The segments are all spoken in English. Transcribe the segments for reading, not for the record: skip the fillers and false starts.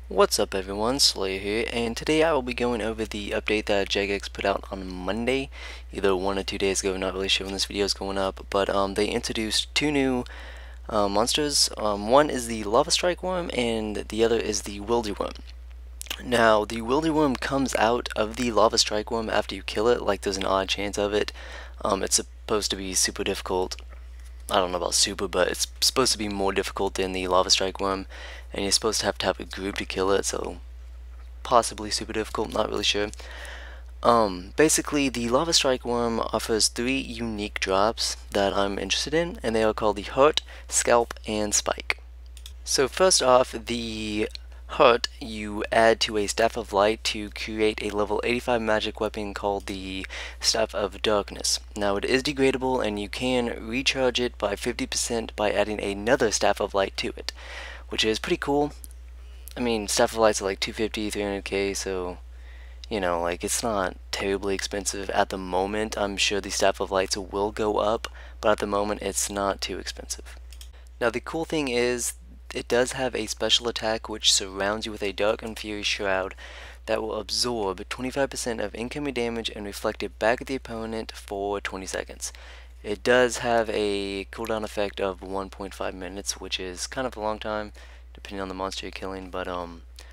What's up everyone, Slayer here, and today I will be going over the update that Jagex put out on Monday, either 1 or 2 days ago, not really sure when this video is going up, but they introduced two new monsters. One is the Lava Strykewyrm, and the other is the Wildywyrm. Now, the Wildywyrm comes out of the Lava Strykewyrm after you kill it, like there's an odd chance of it. It's supposed to be super difficult. I don't know about super, but it's supposed to be more difficult than the Lava Strykewyrm, and you're supposed to have a group to kill it, so possibly super difficult, not really sure. Basically, the Lava Strykewyrm offers 3 unique drops that I'm interested in, and they are called the Heart, Scalp, and Spike. So first off, the Heart you add to a Staff of Light to create a level 85 magic weapon called the Staff of Darkness. Now it is degradable and you can recharge it by 50% by adding another Staff of Light to it, which is pretty cool. I mean, Staff of Lights are like 250, 300k, so you know, like, it's not terribly expensive at the moment. I'm sure the Staff of Lights will go up, but at the moment it's not too expensive. Now the cool thing is, it does have a special attack which surrounds you with a Dark and Fury Shroud that will absorb 25% of incoming damage and reflect it back at the opponent for 20 seconds. It does have a cooldown effect of 1.5 minutes, which is kind of a long time, depending on the monster you're killing, but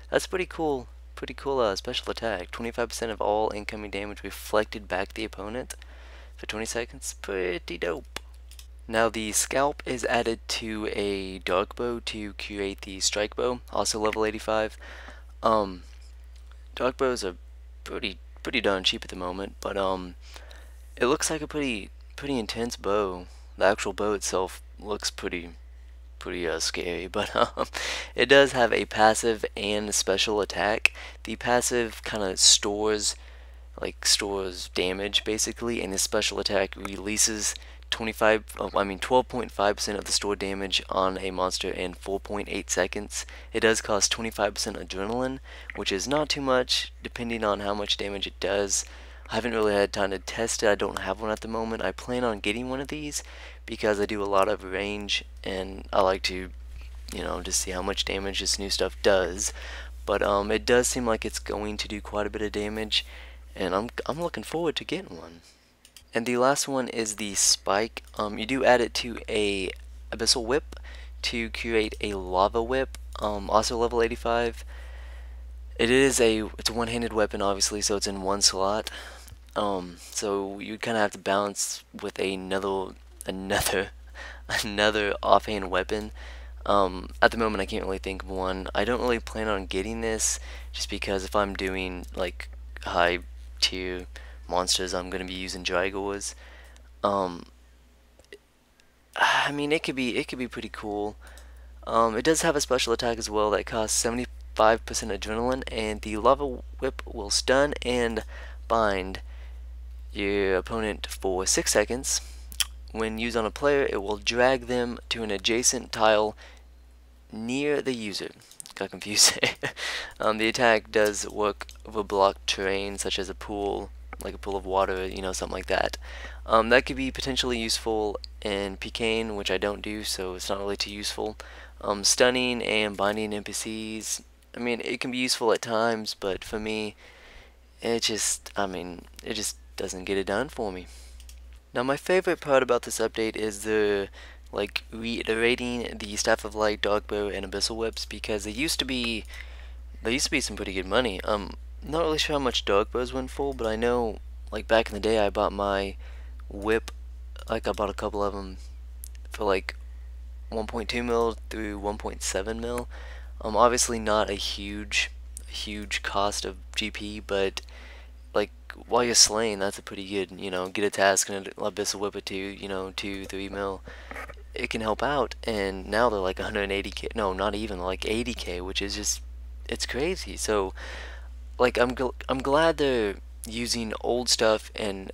that's pretty cool. Pretty cool special attack. 25% of all incoming damage reflected back at the opponent for 20 seconds. Pretty dope. Now the Scalp is added to a Dark Bow to create the Strike Bow, also level 85. Dark Bows are pretty darn cheap at the moment, but it looks like a pretty intense bow. The actual bow itself looks pretty scary, but it does have a passive and special attack. The passive kind of stores damage basically, and the special attack releases 12.5% of the stored damage on a monster in 4.8 seconds. It does cost 25% adrenaline, which is not too much depending on how much damage it does. I haven't really had time to test it. I don't have one at the moment. I plan on getting one of these because I do a lot of range and I like to, you know, just see how much damage this new stuff does. But it does seem like it's going to do quite a bit of damage, and I'm looking forward to getting one. And the last one is the Spike. You do add it to a Abyssal Whip to create a Lava Whip, also level 85. It's a one-handed weapon, obviously, so it's in one slot. So you kind of have to balance with another offhand weapon. At the moment, I can't really think of one. I don't really plan on getting this, just because if I'm doing like high tier monsters, I'm gonna be using Strykewyrms. I mean, it could be pretty cool. It does have a special attack as well that costs 75% adrenaline, and the Lava Whip will stun and bind your opponent for 6 seconds. When used on a player, it will drag them to an adjacent tile near the user. Got confused there. The attack does work over blocked terrain, such as a pool, like a pool of water, you know, something like that. That could be potentially useful in PKing, which I don't do, so it's not really too useful. Stunning and binding NPCs, I mean, it can be useful at times, but for me, it just doesn't get it done for me. Now, my favorite part about this update is the reiterating the Staff of Light, Dark Bow, and Abyssal Whips, because they used to be some pretty good money. Not really sure how much Dark Bows went for, but I know, like, back in the day, I bought my whip, like, I bought a couple of them for like 1.2 mil through 1.7 mil. Obviously not a huge cost of GP, but like, while you're slaying, that's a pretty good, you know, get a task and an Abyssal Whip it to, you know, 2-3 mil. It can help out, and now they're like 180k, no, not even, like 80k, which is just, it's crazy. So, like, I'm glad they're using old stuff and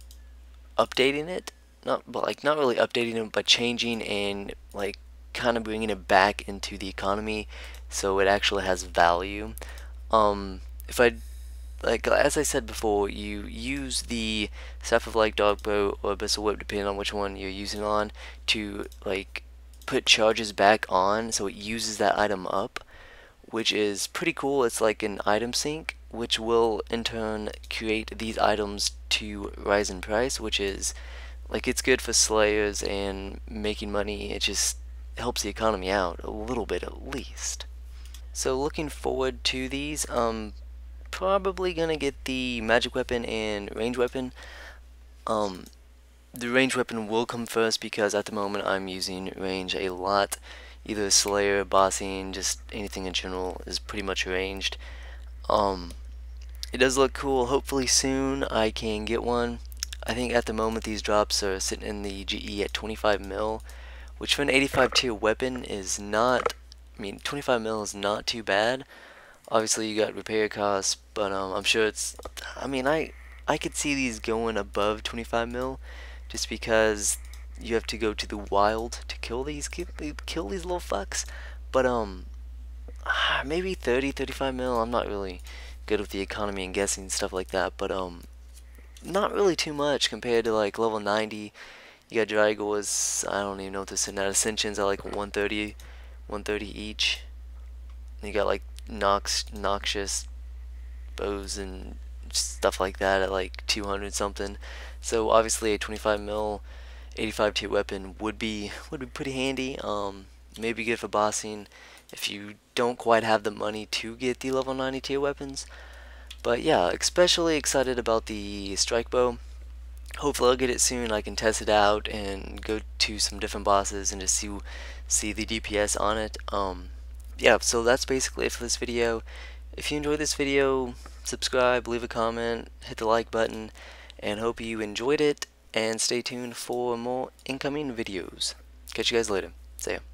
updating it, not really updating it, but changing and, like, kind of bringing it back into the economy so it actually has value. If I, like, as I said before, you use the Staff of Light, Dark Bow, or Abyssal Whip, depending on which one you're using on, to, like, put charges back on so it uses that item up. which is pretty cool. It's like an item sync, which will in turn create these items to rise in price, which is like it's good for slayers and making money. It just helps the economy out a little bit at least. So looking forward to these, probably gonna get the magic weapon and range weapon. Um, the range weapon will come first because at the moment I'm using range a lot. Either Slayer, bossing, just anything in general is pretty much ranged. Um, it does look cool. Hopefully soon I can get one. I think at the moment these drops are sitting in the GE at 25 mil, which for an 85 tier weapon is not, I mean 25 mil is not too bad. Obviously you got repair costs, but I'm sure it's, I mean I could see these going above 25 mil just because you have to go to the wild to kill these little fucks. But maybe 30, 35 mil. I'm not really good with the economy and guessing stuff like that, but not really too much compared to like level 90. You got Dragors, I don't even know what they're sitting at. Ascensions are like 130, 130 each. And you got like Noxious bows and stuff like that at like 200 something. So obviously a 25 mil 85 tier weapon would be pretty handy. Maybe good for bossing if you don't quite have the money to get the level 90 tier weapons. But yeah, especially excited about the strike bow. Hopefully I'll get it soon. I can test it out and go to some different bosses and just see the DPS on it. Yeah, so that's basically it for this video. If you enjoyed this video, subscribe, leave a comment, hit the like button, and hope you enjoyed it, and stay tuned for more incoming videos. Catch you guys later. See ya.